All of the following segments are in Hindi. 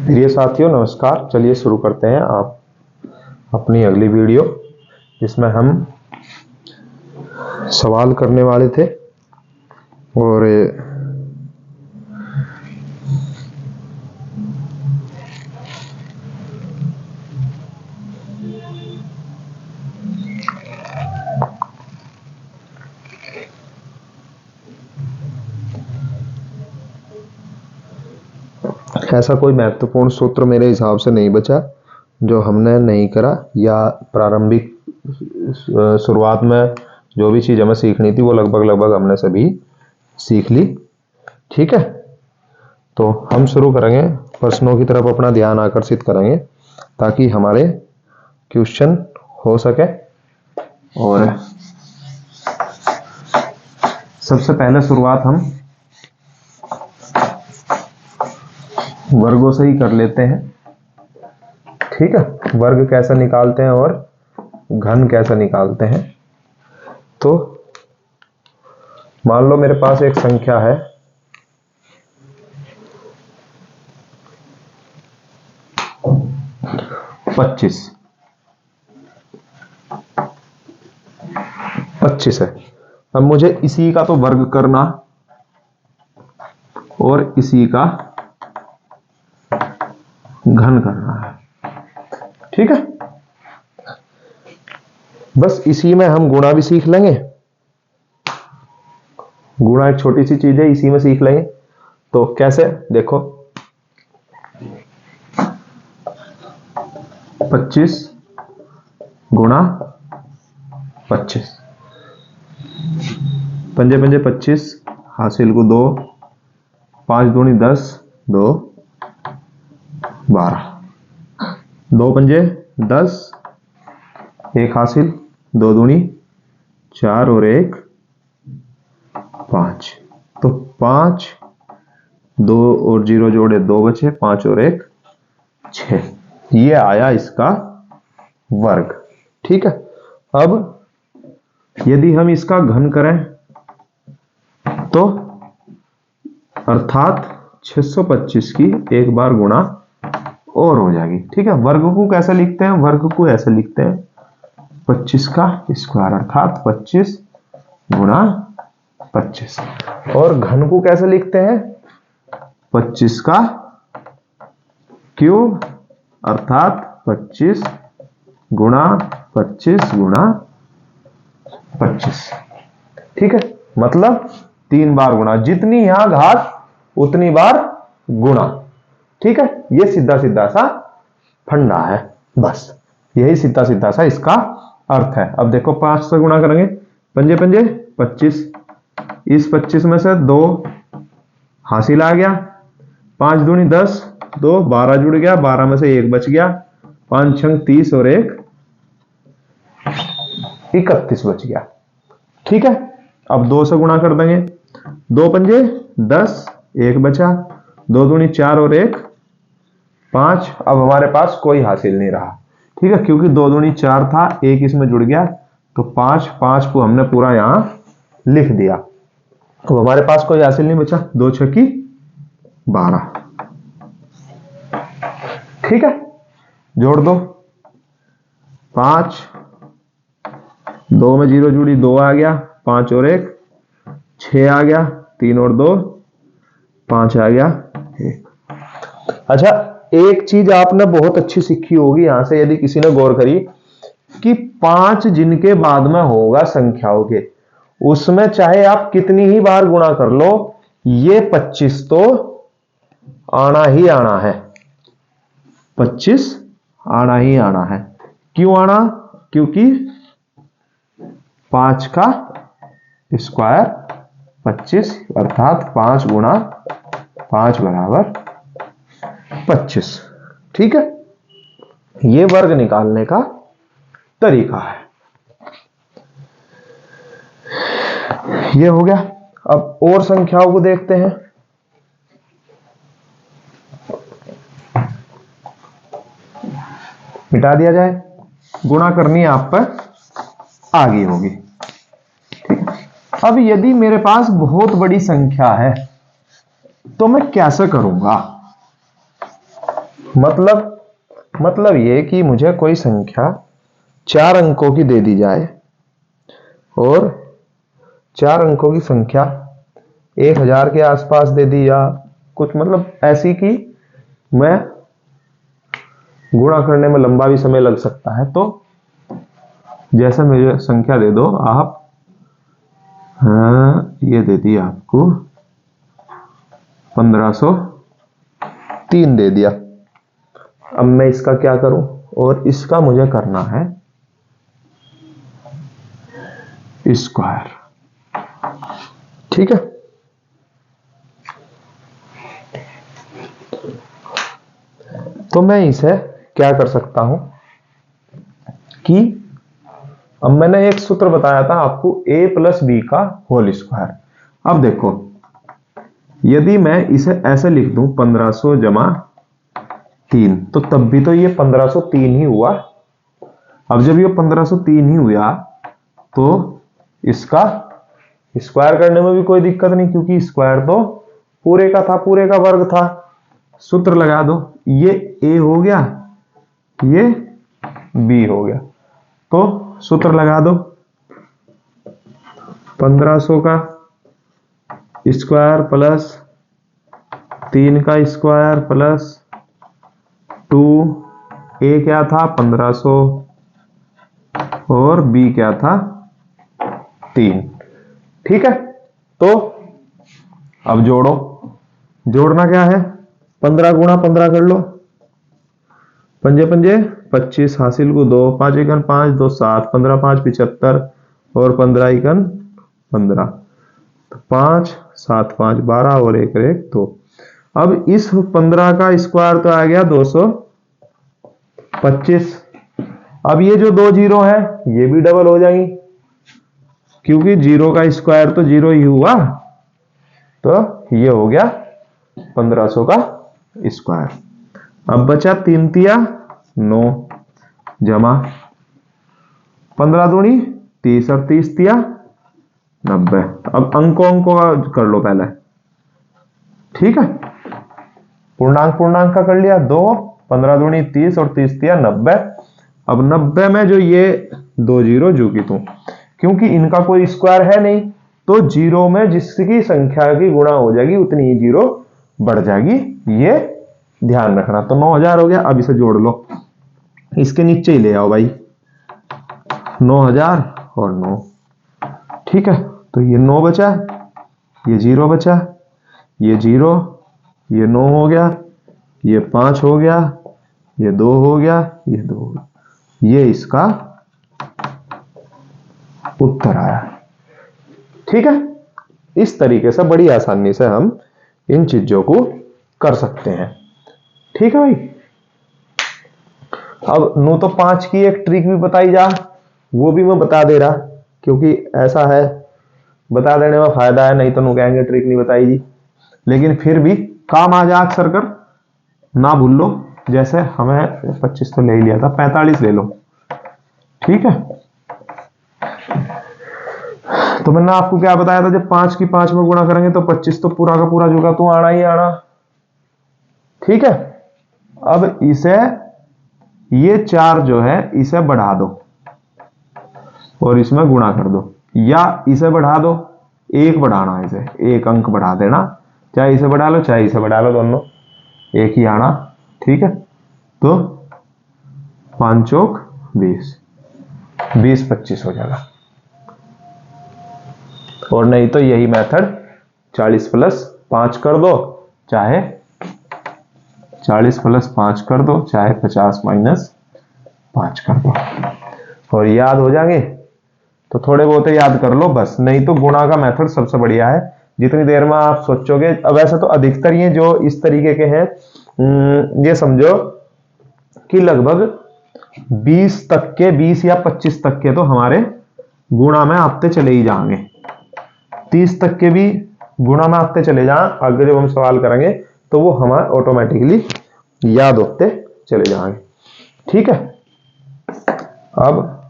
प्रिय साथियों नमस्कार। चलिए शुरू करते हैं आप अपनी अगली वीडियो, जिसमें हम सवाल करने वाले थे और ऐसा कोई महत्वपूर्ण सूत्र मेरे हिसाब से नहीं बचा जो हमने नहीं करा, या प्रारंभिक शुरुआत में जो भी चीज़ हमें सीखनी थी वो लगभग हमने सभी सीख ली। ठीक है, तो हम शुरू करेंगे, प्रश्नों की तरफ अपना ध्यान आकर्षित करेंगे ताकि हमारे क्वेश्चन हो सके। और सबसे पहले शुरुआत हम वर्गों से ही कर लेते हैं। ठीक है, वर्ग कैसे निकालते हैं और घन कैसे निकालते हैं। तो मान लो मेरे पास एक संख्या है 25 है। अब मुझे इसी का तो वर्ग करना और इसी का घन करना है। ठीक है, बस इसी में हम गुणा भी सीख लेंगे। गुणा एक छोटी सी चीज है, इसी में सीख लेंगे। तो कैसे, देखो 25 गुणा 25, पंजे पंजे 25, हासिल को 2, 5 दूनी 10, 2 12, 2 पंजे 10, 1 हासिल, 2 दूनी 4 और 1 5। तो 5, 2 और 0 जोड़े 2 बचे, 5 और 1 6। ये आया इसका वर्ग। ठीक है, अब यदि हम इसका घन करें तो अर्थात 625 की एक बार गुणा और हो जाएगी। ठीक है, वर्ग को कैसे लिखते हैं, वर्ग को ऐसे लिखते हैं 25 का स्क्वायर, अर्थात 25 गुणा 25। और घन को कैसे लिखते हैं 25 का क्यूब, अर्थात 25 गुणा 25 गुणा 25। ठीक है, मतलब 3 बार गुणा, जितनी यहां घात उतनी बार गुणा। ठीक है, ये सीधा सीधा सा फंडा है, बस यही सीधा सीधा सा इसका अर्थ है। अब देखो 5 से गुणा करेंगे, पंजे पंजे 25, इस 25 में से 2 हासिल आ गया, 5 दूनी 10, 2 12 जुड़ गया, 12 में से 1 बच गया, 5 छंग 30 और 1 31 बच गया। ठीक है, अब 2 से गुणा कर देंगे, 2 पंजे 10, 1 बचा, 2 दूनी 4 और 1 5। अब हमारे पास कोई हासिल नहीं रहा। ठीक है, क्योंकि 2 दूनी 4 था, 1 इसमें जुड़ गया, तो 5 को हमने पूरा यहां लिख दिया। अब हमारे पास कोई हासिल नहीं बचा, 2 छक्की 12। ठीक है, जोड़ दो, 5, 2 में 0 जुड़ी 2 आ गया, 5 और 1 6 आ गया, 3 और 2 5 आ गया 1। अच्छा, एक चीज आपने बहुत अच्छी सीखी होगी यहां से, यदि किसी ने गौर करी, कि 5 जिनके बाद में होगा संख्याओं के, उसमें चाहे आप कितनी ही बार गुणा कर लो, ये 25 तो आना ही आना है। 25 आना ही आना है। क्यों आना, क्योंकि 5 का स्क्वायर 25, अर्थात 5 गुणा 5 बराबर 25। ठीक है, ये वर्ग निकालने का तरीका है। ये हो गया। अब और संख्याओं को देखते हैं। मिटा दिया जाए, गुणा करनी है आप पर आगे होगी। ठीक है, अब यदि मेरे पास बहुत बड़ी संख्या है, तो मैं कैसे करूंगा? मतलब ये कि मुझे कोई संख्या 4 अंकों की दे दी जाए और 4 अंकों की संख्या 1000 के आसपास दे दी, या कुछ मतलब ऐसी कि मैं गुणा करने में लंबा भी समय लग सकता है। तो जैसे मुझे संख्या दे दो आप, ये दे दी आपको 1503 दे दिया। अब मैं इसका क्या करूं? और इसका मुझे करना है स्क्वायर, ठीक है। तो मैं इसे क्या कर सकता हूं कि अब मैंने एक सूत्र बताया था आपको, a प्लस बी का होल स्क्वायर। अब देखो, यदि मैं इसे ऐसे लिख दूं 1500 जमा 3, तो तब भी तो ये 1503 ही हुआ। अब जब ये 1503 ही हुआ तो इसका स्क्वायर करने में भी कोई दिक्कत नहीं, क्योंकि स्क्वायर तो पूरे का था, पूरे का वर्ग था। सूत्र लगा दो, ये a हो गया, ये b हो गया। तो सूत्र लगा दो, 1500 का स्क्वायर प्लस 3 का स्क्वायर प्लस 2, a क्या था 1500 और b क्या था 3, ठीक है। तो अब जोड़ो, जोड़ना क्या है, 15 गुणा 15 कर लो, पंजे पंजे 25, हासिल को 2, 5 एकन 5, 2 7, 15 5 75 और 15 एकन 15, 5 7 5 12 और 1 1 2। अब इस 15 का स्क्वायर तो आ गया 225। अब ये जो 2 जीरो है ये भी डबल हो जाएंगी, क्योंकि जीरो का स्क्वायर तो जीरो ही हुआ। तो ये हो गया 1500 का स्क्वायर। अब बचा 3 तिया 9 जमा 15 दूनी 30 और 30 तिया 90। अब अंकों का कर लो पहले, ठीक है। पूर्णांक का कर लिया 2, 15 दूनी 30 और 30 तिया 90। अब 90 में जो ये 2 जीरो जो की तू, क्योंकि इनका कोई स्क्वायर है नहीं, तो जीरो में जिसकी संख्या की गुणा हो जाएगी उतनी ही जीरो बढ़ जाएगी, ये ध्यान रखना। तो 9000 हो गया। अब इसे जोड़ लो, इसके नीचे ही ले आओ भाई, 9000 और 9, ठीक है। तो ये 9 बचा, ये 0 बचा, ये 0, ये 9 हो गया, ये 5 हो गया, ये 2 हो गया, ये 2 हो गया। ये इसका उत्तर आया, ठीक है। इस तरीके से बड़ी आसानी से हम इन चीजों को कर सकते हैं, ठीक है भाई। अब नो तो 5 की एक ट्रिक भी बताई जा, वो भी मैं बता दे रहा, क्योंकि ऐसा है बता देने में फायदा है, नहीं तो नु कहेंगे ट्रिक नहीं बताई जी। लेकिन फिर भी काम आ जा अक्सर कर, ना भूल लो। जैसे हमें 25 तो ले ही लिया था, 45 ले लो, ठीक है। तो मैंने आपको क्या बताया था, जब 5 की 5 में गुणा करेंगे तो 25 तो पूरा का पूरा जुगा तो आना ही आना, ठीक है। अब इसे ये 4 जो है इसे बढ़ा दो और इसमें गुणा कर दो, या इसे बढ़ा दो, एक बढ़ाना, इसे एक अंक बढ़ा देना, चाहे इसे बढ़ा लो चाहे इसे बढ़ा लो, दोनों एक ही आना, ठीक है। तो 5 चौक 20, 20 25 हो जाएगा। और नहीं तो यही मेथड 40 प्लस 5 कर दो, चाहे 40 प्लस 5 कर दो, चाहे 50 माइनस 5 कर दो, और याद हो जाएंगे तो थोड़े बहुत याद कर लो बस। नहीं तो गुणा का मेथड सबसे बढ़िया है, जितनी देर में आप सोचोगे। अब वैसे तो अधिकतर ये जो इस तरीके के हैं, ये समझो कि लगभग 20 तक के, 20 या 25 तक के तो हमारे गुणा में आते चले ही जाएंगे, 30 तक के भी गुणा में आते चले जाएं। आगे जब हम सवाल करेंगे तो वो हमारे ऑटोमेटिकली याद होते चले जाएंगे, ठीक है। अब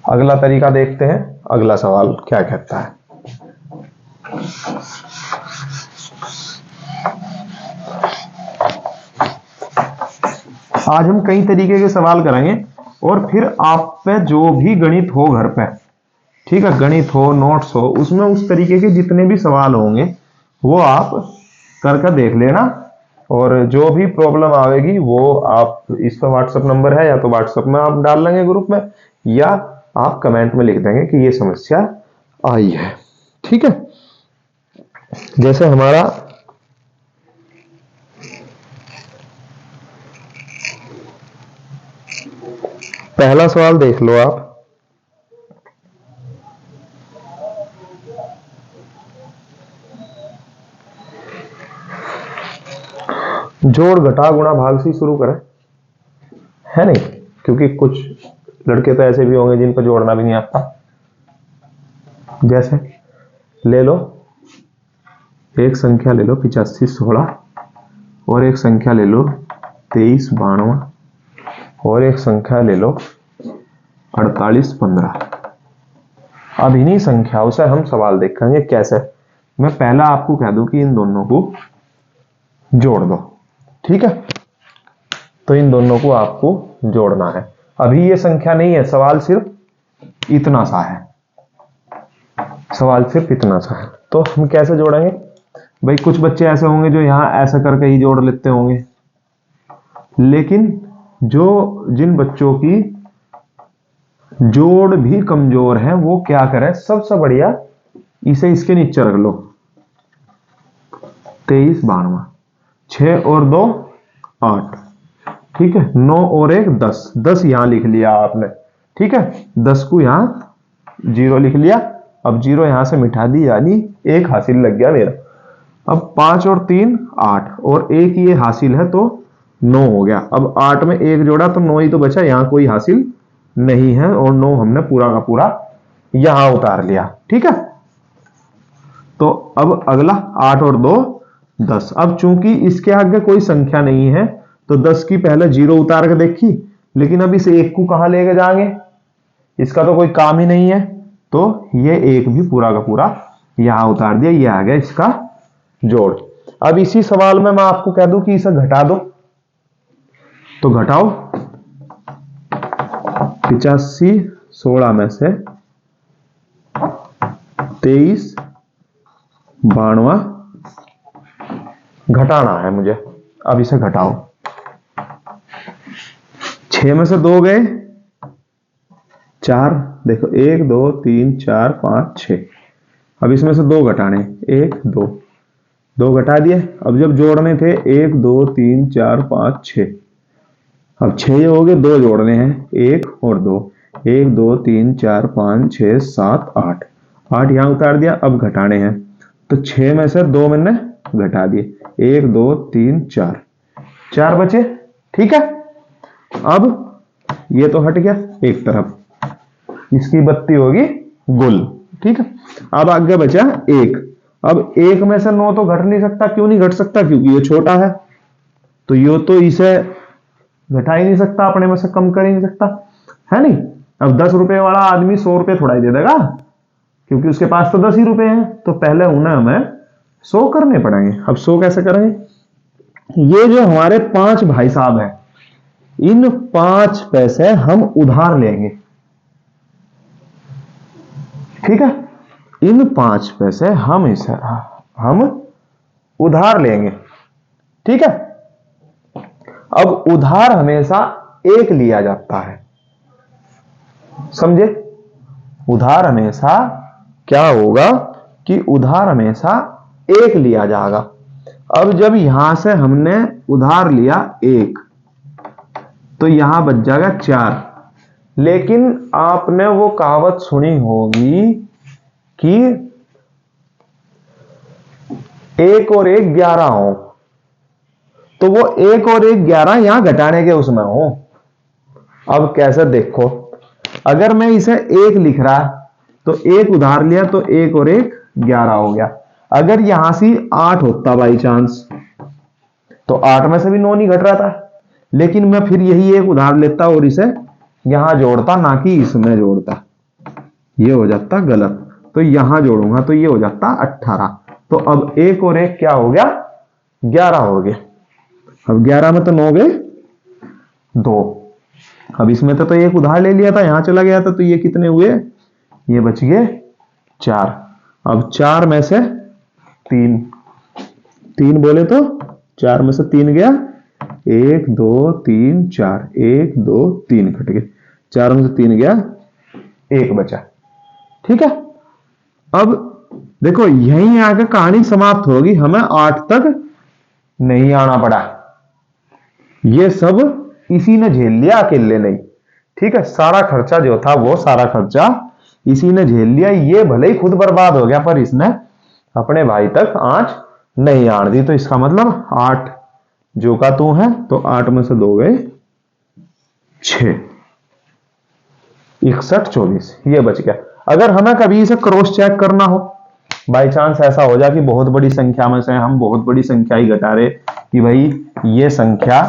अगला तरीका देखते हैं, अगला सवाल क्या कहता है। आज हम कई तरीके के सवाल करेंगे और फिर आप पे जो भी गणित हो घर पे, ठीक है, गणित हो, नोट्स हो, उसमें उस तरीके के जितने भी सवाल होंगे वो आप करके देख लेना। और जो भी प्रॉब्लम आएगी वो आप इस पर व्हाट्सएप नंबर है, या तो व्हाट्सएप में आप डाल लेंगे ग्रुप में, या आप कमेंट में लिख देंगे कि ये समस्या आई है। ठीक है, जैसे हमारा पहला सवाल देख लो आप। जोड़ घटा गुणा भाग से शुरू करें, है नहीं, क्योंकि कुछ लड़के तो ऐसे भी होंगे जिन पर जोड़ना भी नहीं आता। जैसे ले लो, एक संख्या ले लो 8516, और एक संख्या ले लो 2392, और एक संख्या ले लो 4815। अब इन्हीं संख्याओं से हम सवाल देखेंगे कैसे। मैं पहला आपको कह दूं कि इन दोनों को जोड़ दो, ठीक है, तो इन दोनों को आपको जोड़ना है। अभी ये संख्या नहीं है, सवाल सिर्फ इतना सा है, सवाल सिर्फ इतना सा है। तो हम कैसे जोड़ेंगे भाई? कुछ बच्चे ऐसे होंगे जो यहां ऐसा करके ही जोड़ लेते होंगे, लेकिन जिन बच्चों की जोड़ भी कमजोर है वो क्या करें, सबसे बढ़िया इसे इसके नीचे रख लो। 2392, 6 और 2 8, ठीक है, 9 और 1 10, 10 यहां लिख लिया आपने, ठीक है, 10 को यहां 0 लिख लिया। अब 0 यहां से मिटा दी, यानी 1 हासिल लग गया मेरा। अब 5 और 3 8, और 1 ये हासिल है तो 9 हो गया। अब 8 में 1 जोड़ा तो 9 ही तो बचा, यहां कोई हासिल नहीं है, और 9 हमने पूरा का पूरा यहां उतार लिया, ठीक है। तो अब अगला 8 और 2 10। अब चूंकि इसके आगे कोई संख्या नहीं है तो 10 की पहले 0 उतार के देखी, लेकिन अब इस 1 को कहां लेके जाएंगे, इसका तो कोई काम ही नहीं है, तो ये 1 भी पूरा का पूरा यहां उतार दिया। ये आ गया इसका जोड़। अब इसी सवाल में मैं आपको कह दूं कि इसे घटा दो, तो घटाओ 8516 में से 2392 घटाना है मुझे। अब इसे घटाओ, 6 में से 2 गए 4, देखो 1 2 3 4 5 6। अब इसमें से 2 घटाने, 1 2 2 घटा दिए। अब जब जोड़ने थे 1 2 3 4 5 6, अब 6 हो गए, 2 जोड़ने हैं, 1 और 2, 1 2 3 4 5 6 7 8, 8 यहां उतार दिया। अब घटाने हैं, तो 6 में से 2 मैंने घटा दिए, 1 2 3 4, 4 बचे, ठीक है। अब ये तो हट गया एक तरफ, इसकी बत्ती होगी गुल, ठीक है। अब आगे बचा 1। अब 1 में से 9 तो घट नहीं सकता, क्यों नहीं घट सकता, क्योंकि ये छोटा है, तो ये तो इसे घटा ही नहीं सकता, अपने में से कम कर ही नहीं सकता, है नहीं। अब 10 रुपए वाला आदमी 100 रुपए थोड़ा ही दे देगा, क्योंकि उसके पास तो 10 ही रुपए हैं, तो पहले उन्हें हमें 100 करने पड़ेंगे। अब 100 कैसे करेंगे? ये जो हमारे 5 भाई साहब हैं, इन 5 पैसे हम उधार लेंगे, ठीक है, इन 5 पैसे हम उधार लेंगे, ठीक है। अब उधार हमेशा 1 लिया जाता है, समझे। उधार हमेशा क्या होगा कि उधार हमेशा 1 लिया जाएगा। अब जब यहां से हमने उधार लिया 1, तो यहां बच जाएगा 4। लेकिन आपने वो कहावत सुनी होगी कि 1 और 1 11 हो, तो वो 1 और 1 11 यहां घटाने के उसमें हो। अब कैसे देखो, अगर मैं इसे 1 लिख रहा तो 1 उधार लिया, तो 1 और 1 11 हो गया। अगर यहां से 8 होता बाई चांस, तो 8 में से भी 9 नहीं घट रहा था, लेकिन मैं फिर यही 1 उधार लेता और इसे यहां जोड़ता, ना कि इसमें जोड़ता, ये हो जाता गलत। तो यहां जोड़ूंगा तो ये हो जाता 18। तो अब 1 और 1 क्या हो गया, 11 हो गया। अब 11 में तो 9 गए, 2। अब इसमें तो एक उधार ले लिया था, यहां चला गया था, तो ये कितने हुए, ये बच गए 4। अब 4 में से 3 बोले तो 4 में से 3 गया, 1 2 3 4, 1 2 3 कट गए, 4 में से 3 गया, 1 बचा। ठीक है, अब देखो यहीं आकर कहानी समाप्त होगी, हमें 8 तक नहीं आना पड़ा। ये सब इसी ने झेल लिया, अकेले नहीं। ठीक है, सारा खर्चा जो था वो सारा खर्चा इसी ने झेल लिया। ये भले ही खुद बर्बाद हो गया, पर इसने अपने भाई तक आंच नहीं आड़ दी। तो इसका मतलब 8 जो का तू है, तो 8 में से 2 गए 6, 61 24, ये बच गया। अगर हमें कभी इसे क्रॉस चेक करना हो, बाई चांस ऐसा हो जाए कि बहुत बड़ी संख्या में से हम बहुत बड़ी संख्या ही घटा रहे, कि भाई ये संख्या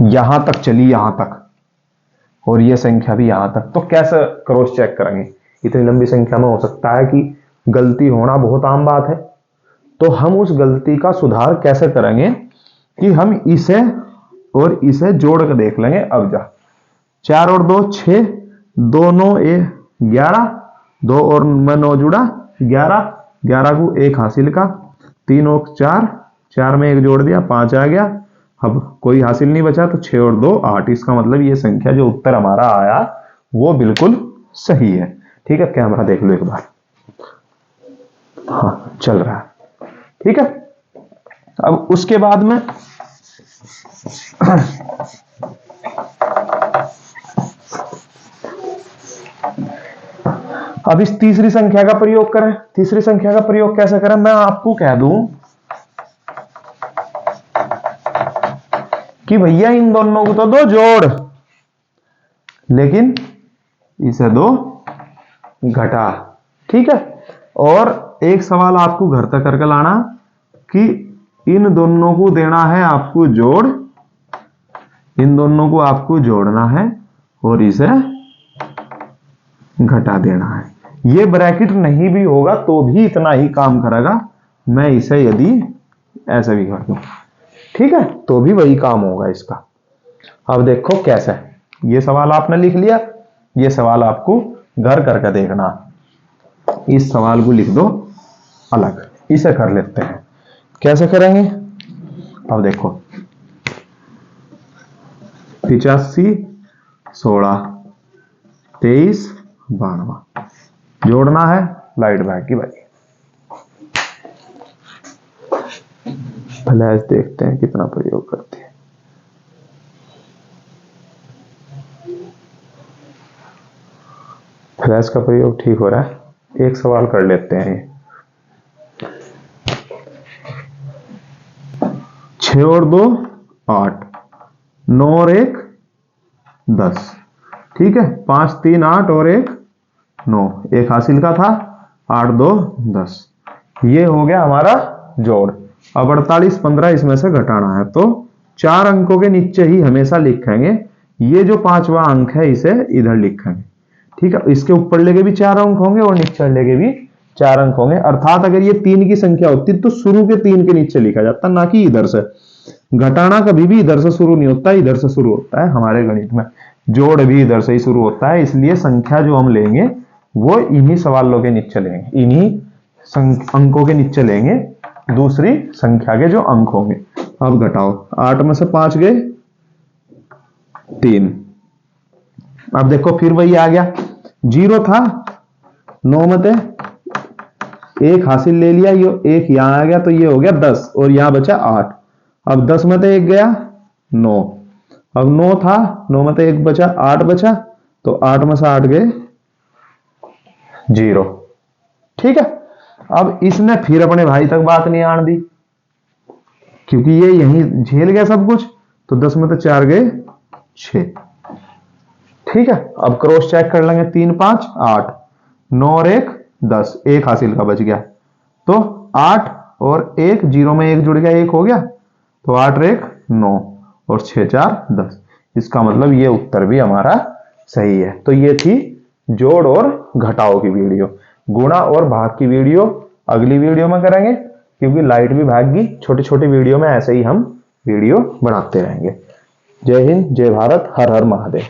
यहां तक चली, यहां तक, और ये संख्या भी यहां तक, तो कैसे क्रॉस चेक करेंगे? इतनी लंबी संख्या में हो सकता है कि गलती होना बहुत आम बात है। तो हम उस गलती का सुधार कैसे करेंगे कि हम इसे और इसे जोड़ कर देख लेंगे। अब जा 4 और 2 6, 2 9 11, 2 और 9 जुड़ा 11, 11 को 1 हासिल का, 3 और 4, 4 में 1 जोड़ दिया, 5 आ गया। अब कोई हासिल नहीं बचा, तो 6 और 2 8। इसका मतलब ये संख्या जो उत्तर हमारा आया वो बिल्कुल सही है। ठीक है, कैमरा देख लो एक बार, हाँ चल रहा है। ठीक है, अब उसके बाद में अब इस तीसरी संख्या का प्रयोग करें। तीसरी संख्या का प्रयोग कैसे करें, मैं आपको कह दूं कि भैया इन दोनों को तो दो जोड़, लेकिन इसे दो घटा। ठीक है, और एक सवाल आपको घर तक करके लाना कि इन दोनों को देना है आपको जोड़, इन दोनों को आपको जोड़ना है और इसे घटा देना है। ये ब्रैकेट नहीं भी होगा तो भी इतना ही काम करेगा। मैं इसे यदि ऐसे भी कर दूं, ठीक है, तो भी वही काम होगा इसका। अब देखो कैसे, ये सवाल आपने लिख लिया, ये सवाल आपको घर करके देखना। इस सवाल को लिख दो अलग, इसे कर लेते हैं। कैसे करेंगे, अब देखो 85 16 23 92 जोड़ना है, लाइट भाग की भाई। फ्लैश देखते हैं कितना प्रयोग करते हैं। फ्लैश का प्रयोग ठीक हो रहा है। एक सवाल कर लेते हैं। 6 और 2 8, 9 और 1 10। ठीक है, 5 3 8 और 1 9, एक हासिल का था, 8 2 10। ये हो गया हमारा जोड़। अब 48 15 इसमें से घटाना है, तो 4 अंकों के नीचे ही हमेशा लिखेंगे। ये जो 5वां अंक है इसे इधर लिखेंगे। ठीक है, इसके ऊपर लेके भी 4 अंक होंगे और नीचे लेके भी 4 अंक होंगे। अर्थात अगर ये 3 की संख्या होती तो शुरू के 3 के नीचे लिखा जाता, ना कि इधर से। घटाना कभी भी इधर से शुरू नहीं होता, इधर से शुरू होता है हमारे गणित में। जोड़ भी इधर से ही शुरू होता है, इसलिए संख्या जो हम लेंगे वो इन्हीं सवालों के नीचे लेंगे, इन्हीं अंकों के नीचे लेंगे, दूसरी संख्या के जो अंक होंगे। अब घटाओ, 8 में से 5 गए 3। अब देखो फिर वही आ गया, 0 था, 9 में से 1 हासिल ले लिया, ये 1 यहां आ गया, तो ये हो गया 10 और यहां बचा 8। अब 10 में से 1 गया 9, अब 9 था, 9 में से 1 बचा, 8 बचा, तो 8 में से 8 गए 0। ठीक है, अब इसने फिर अपने भाई तक बात नहीं आने दी, क्योंकि ये यहीं झेल गया सब कुछ, तो 10 में से 4 गए 6। ठीक है, अब क्रॉस चेक कर लेंगे, 3 5 8, 9 और 1 10, एक हासिल का बच गया, तो 8 और 1 0 में 1 जुड़ गया, 1 हो गया, तो 8 और 1 9 और 6 4 10। इसका मतलब ये उत्तर भी हमारा सही है। तो ये थी जोड़ और घटाओ की वीडियो। गुणा और भाग की वीडियो अगली वीडियो में करेंगे, क्योंकि लाइट भी भाग गई। छोटी छोटी वीडियो में ऐसे ही हम वीडियो बनाते रहेंगे। जय हिंद, जय भारत, हर हर महादेव।